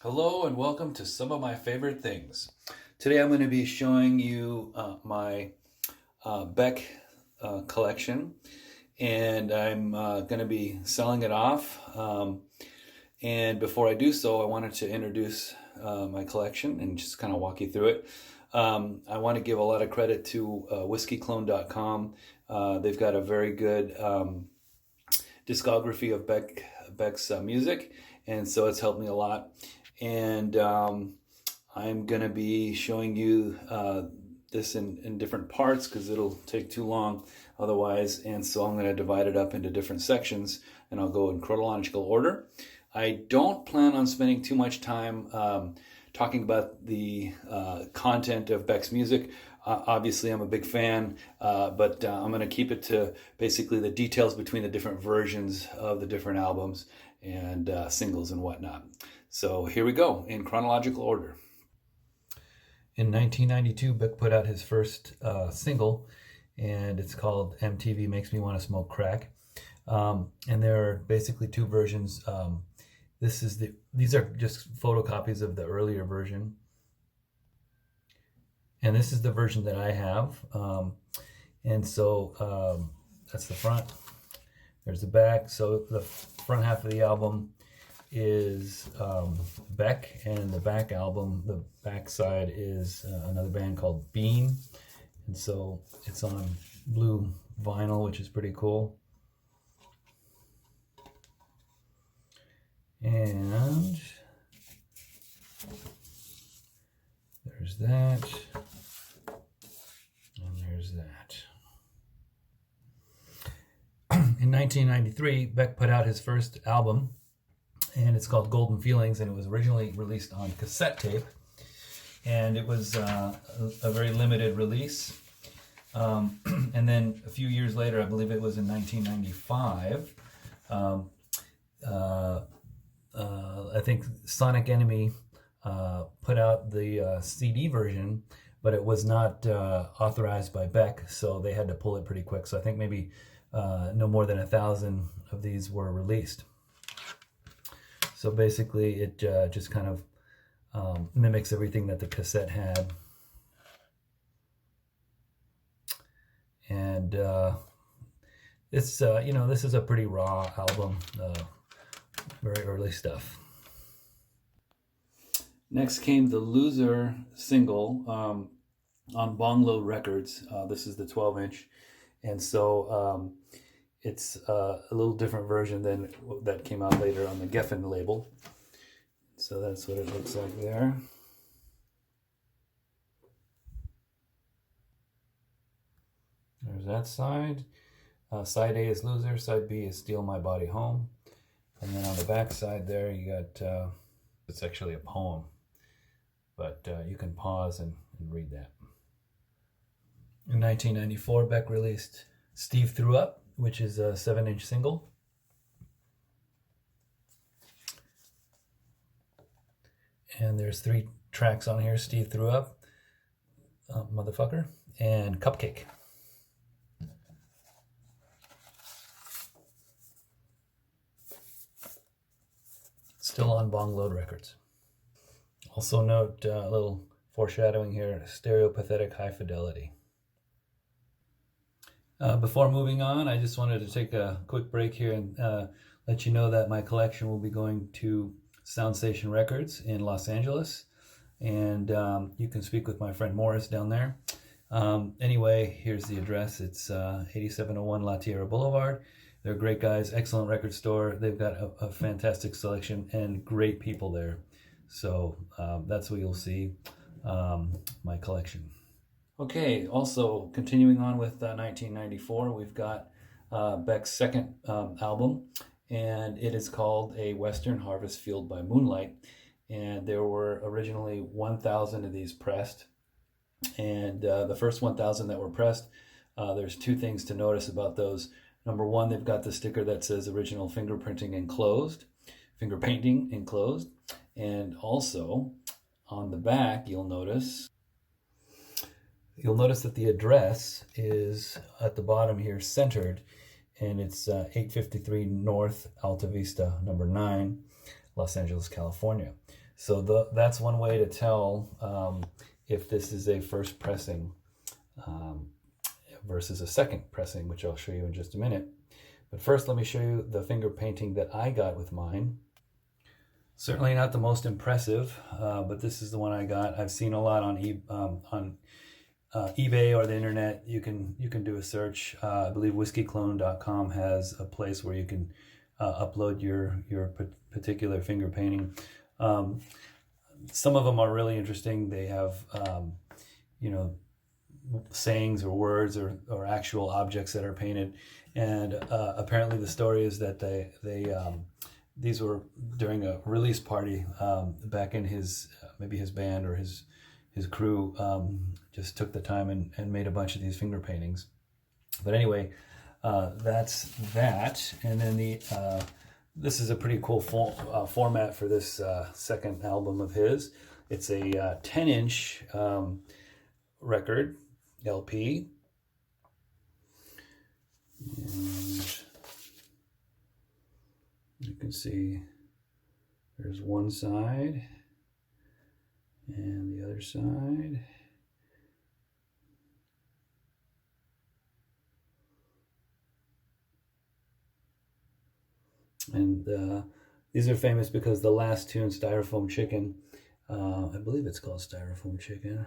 Hello and welcome to Some of My Favorite Things. Today I'm going to be showing you my Beck collection, and I'm going to be selling it off. And before I do so, I wanted to introduce my collection and just kind of walk you through it. I want to give a lot of credit to whiskeyclone.com. They've got a very good discography of Beck's music, and so it's helped me a lot. And I'm going to be showing you this in different parts because it'll take too long otherwise. And so I'm going to divide it up into different sections, and I'll go in chronological order. I don't plan on spending too much time talking about the content of Beck's music. Obviously, I'm a big fan, but I'm going to keep it to basically the details between the different versions of the different albums and singles and whatnot. So here we go in chronological order. In 1992, Beck put out his first single, and it's called MTV Makes Me Want to Smoke Crack. And there are basically two versions. These are just photocopies of the earlier version. And this is the version that I have. And so that's the front. There's the back. So the front half of the album is Beck, and the back album, the back side is another band called Bean. And so it's on blue vinyl, which is pretty cool. And there's that. And there's that. In 1993, Beck put out his first album, and it's called Golden Feelings, and it was originally released on cassette tape, and it was a very limited release. And then a few years later, I believe it was in 1995, I think Sonic Enemy put out the CD version, but it was not authorized by Beck, so they had to pull it pretty quick. So I think maybe no more than 1,000 of these were released. So basically it just kind of mimics everything that the cassette had. And it's, this is a pretty raw album, very early stuff. Next came the Loser single on Bonglo Records. This is the 12-inch. And so it's a little different version than that came out later on the Geffen label. So that's what it looks like there. There's that side. Side A is Loser, side B is Steal My Body Home. And then on the back side there you got, it's actually a poem, but you can pause and read that. In 1994, Beck released Steve Threw Up, which is a 7-inch single. And there's 3 tracks on here: Steve Threw Up, Motherfucker, and Cupcake. Still on Bonglo Records. Also note a little foreshadowing here: Stereopathetic High Fidelity. Before moving on, I just wanted to take a quick break here and let you know that my collection will be going to Sound Station Records in Los Angeles, and you can speak with my friend Morris down there. Anyway, here's the address. It's 8701 La Tierra Boulevard. They're great guys, excellent record store. They've got a fantastic selection and great people there. So that's where you'll see my collection. Okay, also continuing on with 1994, we've got Beck's second album, and it is called A Western Harvest Field by Moonlight. And there were originally 1,000 of these pressed. And the first 1,000 that were pressed, there's 2 things to notice about those. Number 1, they've got the sticker that says original fingerpainting enclosed. And also on the back, you'll notice that the address is at the bottom here, centered, and it's 853 North Alta Vista, number 9, Los Angeles, California. So that's one way to tell if this is a first pressing um, versus a second pressing, which I'll show you in just a minute. But first, let me show you the finger painting that I got with mine. Certainly not the most impressive, but this is the one I got. I've seen a lot on eBay or the internet. You can do a search. I believe whiskeyclone.com has a place where you can upload your particular finger painting. Some of them are really interesting. They have sayings or words or actual objects that are painted, and apparently the story is that these were during a release party back in his maybe his band or his crew just took the time and made a bunch of these finger paintings. But anyway, that's that. And then this is a pretty cool format for this second album of his. It's a 10-inch record, LP. And you can see there's one side and the other side. And these are famous because the last tune, Styrofoam Chicken, I believe it's called Styrofoam Chicken.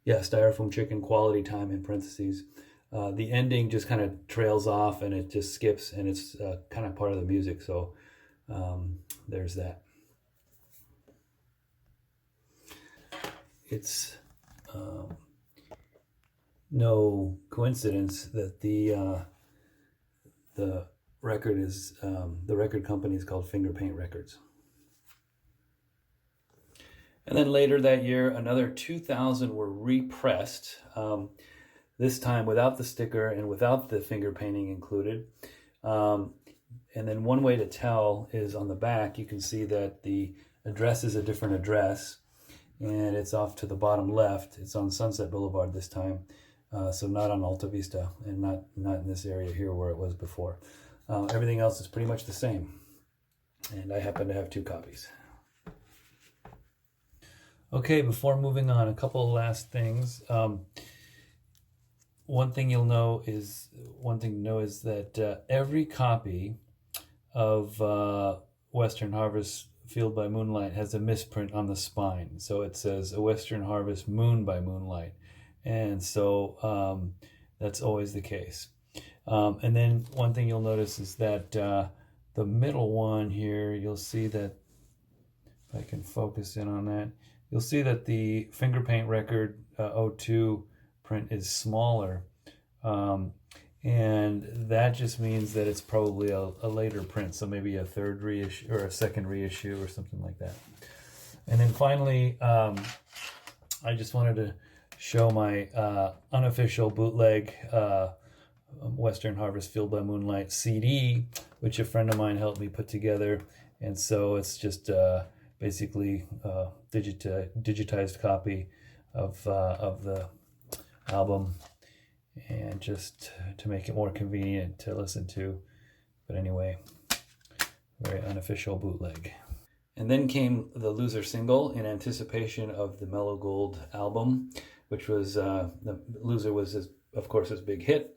Yeah, Styrofoam Chicken, quality time in parentheses. The ending just kind of trails off and it just skips, and it's kind of part of the music. So there's that. It's no coincidence that the record is the record company is called Finger Paint Records. And then later that year, another 2,000 were repressed. This time without the sticker and without the finger painting included. And then one way to tell is on the back, you can see that the address is a different address, and it's off to the bottom left. It's on Sunset Boulevard this time, so not on Alta Vista, and not in this area here where it was before. Everything else is pretty much the same, and I happen to have 2 copies. Okay, before moving on, a couple of last things. One thing to know is that every copy of Western Harvest Field by Moonlight has a misprint on the spine. So it says A Western Harvest Moon by Moonlight. And so that's always the case. And then one thing you'll notice is that the middle one here, you'll see that, if I can focus in on that, you'll see that the Finger Paint Record 02 print is smaller, and that just means that it's probably a later print, so maybe a third reissue or a second reissue or something like that. And then finally, I just wanted to show my unofficial bootleg Western Harvest Field by Moonlight CD, which a friend of mine helped me put together. And so it's just basically a digitized copy of the album, and just to make it more convenient to listen to. But anyway, very unofficial bootleg. And then came the Loser single in anticipation of the Mellow Gold album, which was the Loser was of course his big hit.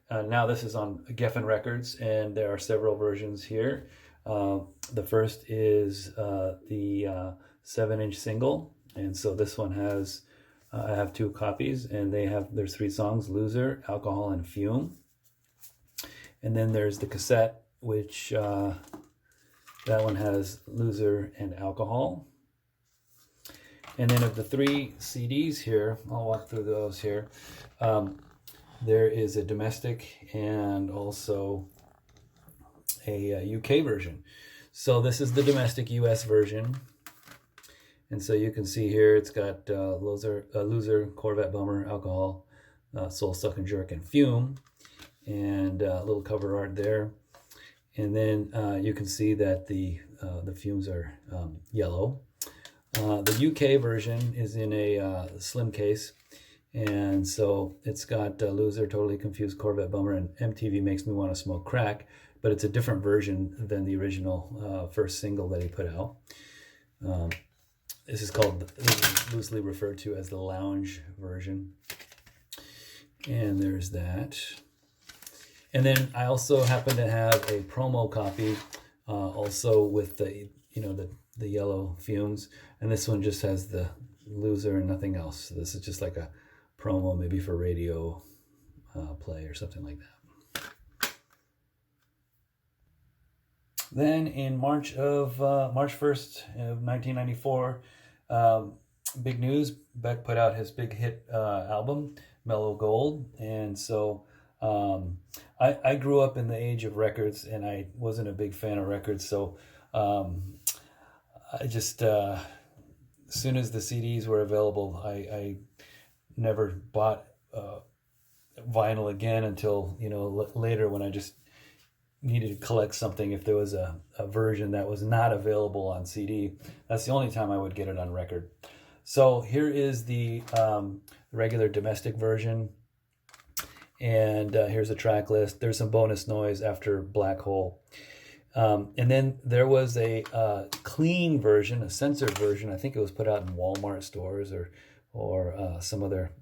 Now this is on Geffen Records, and there are several versions here. The first is the 7-inch single, and so this one has I have 2 copies, and there's 3 songs: Loser, Alcohol, and Fume. And then there's the cassette, which that one has Loser and Alcohol. And then of the 3 CDs here, I'll walk through those here. There is a domestic and also a UK version. So this is the domestic US version. And so you can see here it's got Loser, Corvette Bummer, Alcohol, Soul Sucking Jerk, and Fume, and a little cover art there. And then you can see that the fumes are yellow. The UK version is in a slim case, and so it's got Loser, Totally Confused, Corvette Bummer, and MTV Makes Me Want to Smoke Crack, but it's a different version than the original first single that he put out. Um, this is loosely referred to as the lounge version. And there's that. And then I also happen to have a promo copy, also with the yellow fumes. And this one just has the loser and nothing else. So this is just like a promo, maybe for radio play or something like that. Then in March 1st of 1994, big news, Beck put out his big hit album, Mellow Gold. And so I grew up in the age of records, and I wasn't a big fan of records. So I just, as soon as the CDs were available, I never bought vinyl again until, later, when I just needed to collect something. If there was a version that was not available on CD, that's the only time I would get it on record. So here is the regular domestic version, and here's a track list. There's some bonus noise after Black Hole, and then there was a clean version, a censored version. I think it was put out in Walmart stores or some other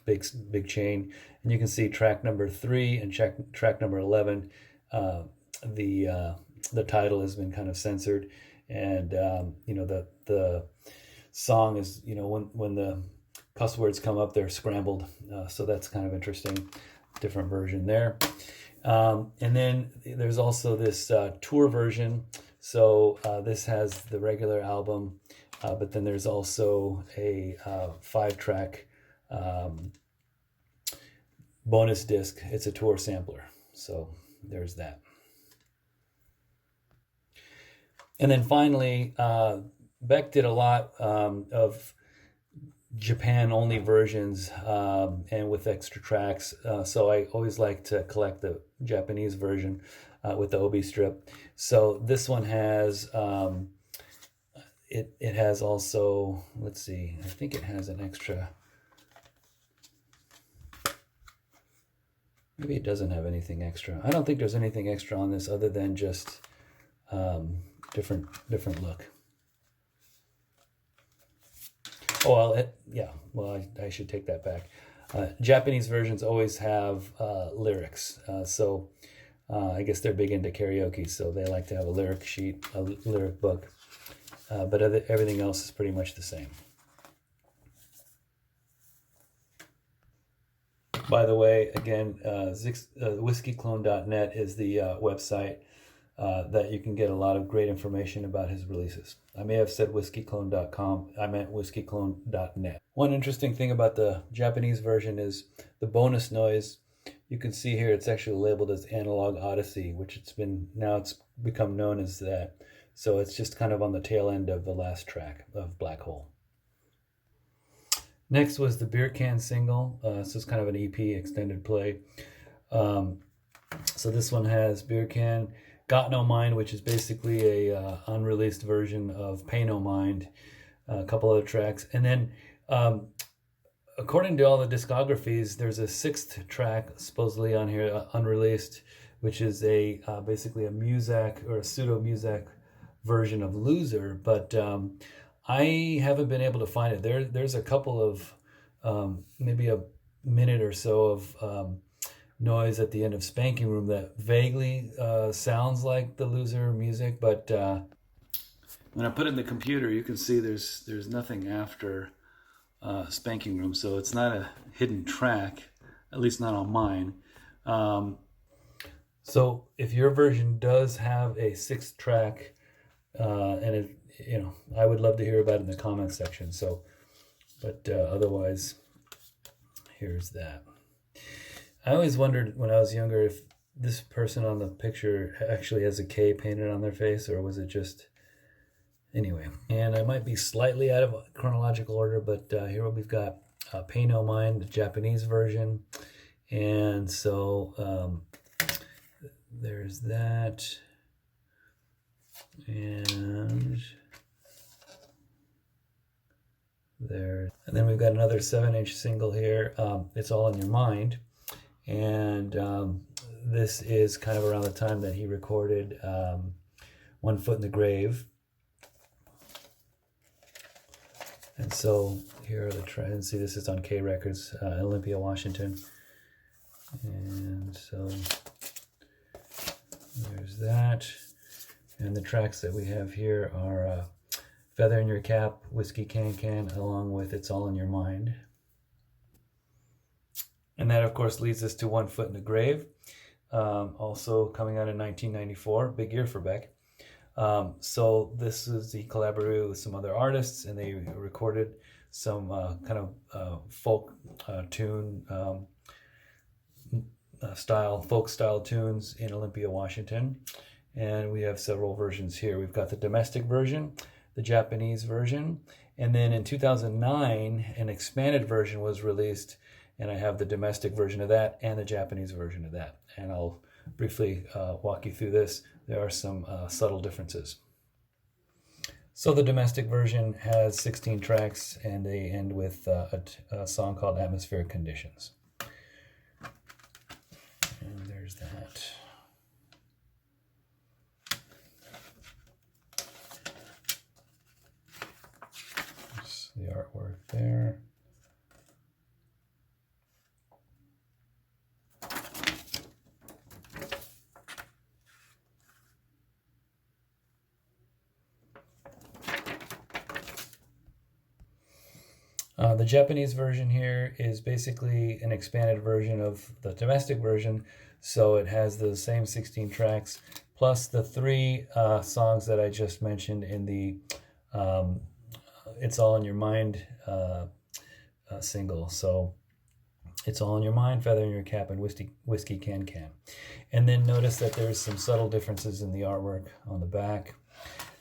big chain, and you can see track number 3 and track number 11. The title has been kind of censored, and the song is, when the cuss words come up, they're scrambled, so that's kind of interesting. Different version there. And then there's also this tour version. So this has the regular album, but then there's also a 5-track bonus disc. It's a tour sampler. So there's that. And then finally, Beck did a lot of Japan-only versions, and with extra tracks. So I always like to collect the Japanese version with the Obi strip. So this one has, it has also, let's see, I think it has an extra. Maybe it doesn't have anything extra. I don't think there's anything extra on this other than just different look. Oh, well, I should take that back. Japanese versions always have lyrics. So I guess they're big into karaoke, so they like to have a lyric sheet, a lyric book. But everything else is pretty much the same. By the way, again, whiskeyclone.net is the website that you can get a lot of great information about his releases. I may have said whiskeyclone.com. I meant whiskeyclone.net. One interesting thing about the Japanese version is the bonus noise. You can see here it's actually labeled as Analog Odyssey, which it's become known as that. So it's just kind of on the tail end of the last track of Black Hole. Next was the Beer Can single. So it's kind of an EP, extended play. So this one has Beer Can, Got No Mind, which is basically a unreleased version of Pay No Mind, a couple other tracks. And then, according to all the discographies, there's a 6th track supposedly on here, unreleased, which is basically a Muzak or a pseudo-Muzak version of Loser, but I haven't been able to find it. There's a couple of maybe a minute or so of noise at the end of Spanking Room that vaguely sounds like the Loser music, but when I put it in the computer, you can see there's nothing after Spanking Room, so it's not a hidden track, at least not on mine. So if your version does have a 6th track, and I would love to hear about it in the comments section. So, but otherwise, here's that. I always wondered when I was younger if this person on the picture actually has a K painted on their face, or was it just... Anyway, and I might be slightly out of chronological order, but here we've got Pay No Mind, the Japanese version. And so there's that. And there. And then we've got another 7-inch single here. It's All in Your Mind. And this is kind of around the time that he recorded One Foot in the Grave. And so here are the tracks. See, this is on K Records, Olympia, Washington. And so there's that. And the tracks that we have here are Feather in Your Cap, Whiskey Can Can, along with It's All in Your Mind. And that, of course, leads us to One Foot in the Grave, also coming out in 1994, big year for Beck. So this is, he collaborated with some other artists, and they recorded some kind of folk tune style, folk style tunes in Olympia, Washington. And we have several versions here. We've got the domestic version, the Japanese version, and then in 2009, an expanded version was released, and I have the domestic version of that and the Japanese version of that. And I'll briefly walk you through this. There are some subtle differences. So the domestic version has 16 tracks, and they end with a song called Atmospheric Conditions. And there's that. There's the artwork there. The Japanese version here is basically an expanded version of the domestic version, so it has the same 16 tracks, plus the 3 songs that I just mentioned in the It's All in Your Mind single. So It's All in Your Mind, Feather in Your Cap, and Whiskey Can Can. And then notice that there's some subtle differences in the artwork on the back.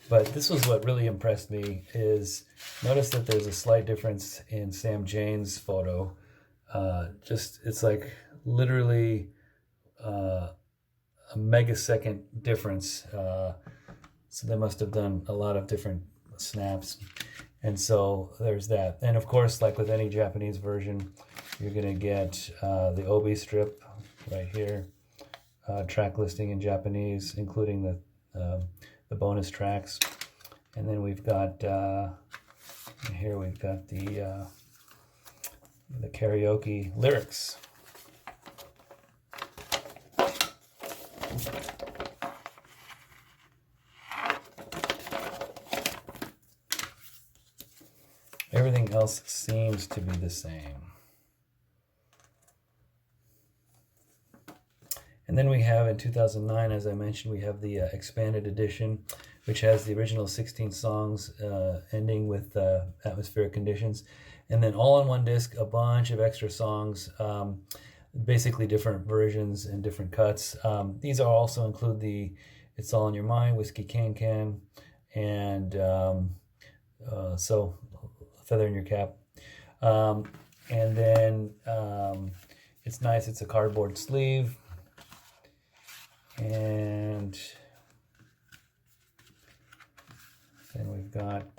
But this was what really impressed me, is notice that there's a slight difference in Sam Jane's photo. It's like literally a megasecond difference. So they must have done a lot of different snaps. And so there's that. And of course, like with any Japanese version, you're going to get the obi strip right here, track listing in Japanese, including the bonus tracks. And then we've got here we've got the karaoke lyrics. Everything else seems to be the same. And then we have in 2009, as I mentioned, we have the expanded edition, which has the original 16 songs ending with Atmospheric Conditions. And then all on one disc, a bunch of extra songs, basically different versions and different cuts. These also include the It's All in Your Mind, Whiskey Can Can, and so Feather in Your Cap. And then it's nice, it's a cardboard sleeve. And then we've got,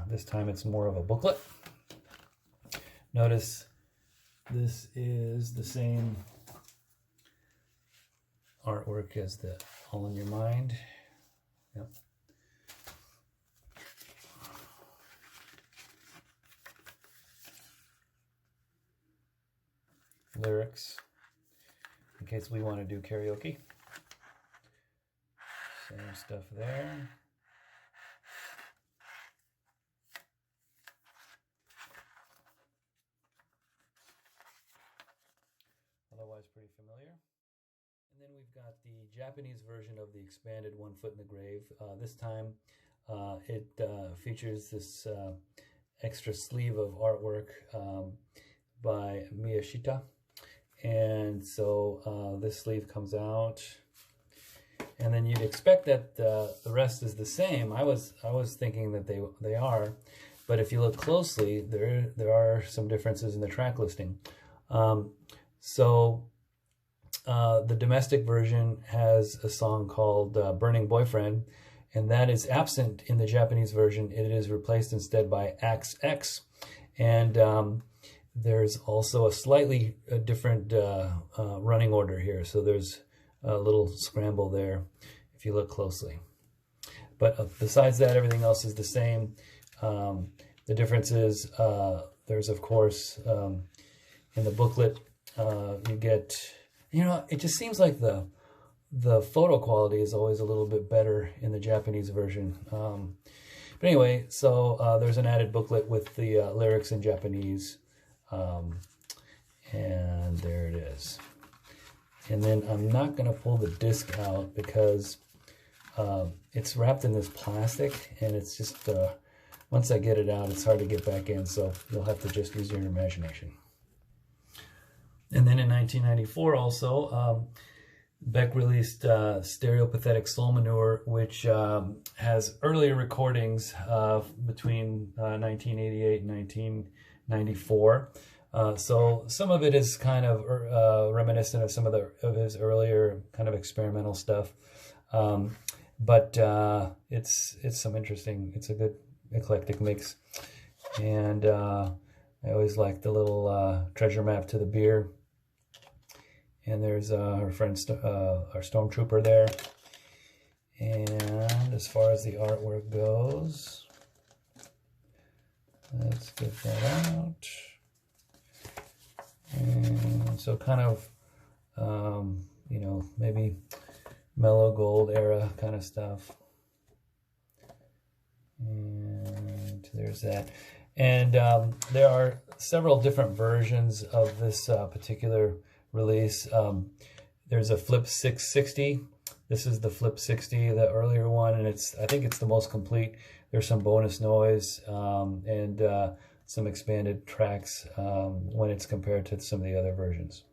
this time it's more of a booklet. Notice this is the same artwork as the All in Your Mind. Yep. Lyrics, in case we want to do karaoke. Same stuff there. Otherwise pretty familiar. And then we've got the Japanese version of the expanded One Foot in the Grave. This time it features this extra sleeve of artwork by Miyashita. And so this sleeve comes out. And then you'd expect that the rest is the same. I was thinking that they are, but if you look closely, there are some differences in the track listing. So the domestic version has a song called Burning Boyfriend, and that is absent in the Japanese version. It is replaced instead by Axe X. And there's also a slightly different running order here. So there's a little scramble there if you look closely. But besides that, everything else is the same. The difference is there's, of course, in the booklet, you get, it just seems like the photo quality is always a little bit better in the Japanese version. But anyway, so there's an added booklet with the lyrics in Japanese. And there it is. And then I'm not going to pull the disc out because it's wrapped in this plastic, and it's just, once I get it out, it's hard to get back in, so you'll have to just use your imagination. And then in 1994 also, Beck released Stereopathetic Soulmanure, which has earlier recordings between 1988 and 1994. So some of it is kind of reminiscent of some of his earlier kind of experimental stuff. But it's some interesting, it's a good eclectic mix. And I always like the little treasure map to the beer. And there's our friend, our Stormtrooper there. And as far as the artwork goes, let's get that out. And so kind of, maybe Mellow Gold era kind of stuff. And there's that. And there are several different versions of this particular release. There's a Flip 660. This is the Flip 60, the earlier one, and I think it's the most complete. There's some bonus noise and some expanded tracks when it's compared to some of the other versions.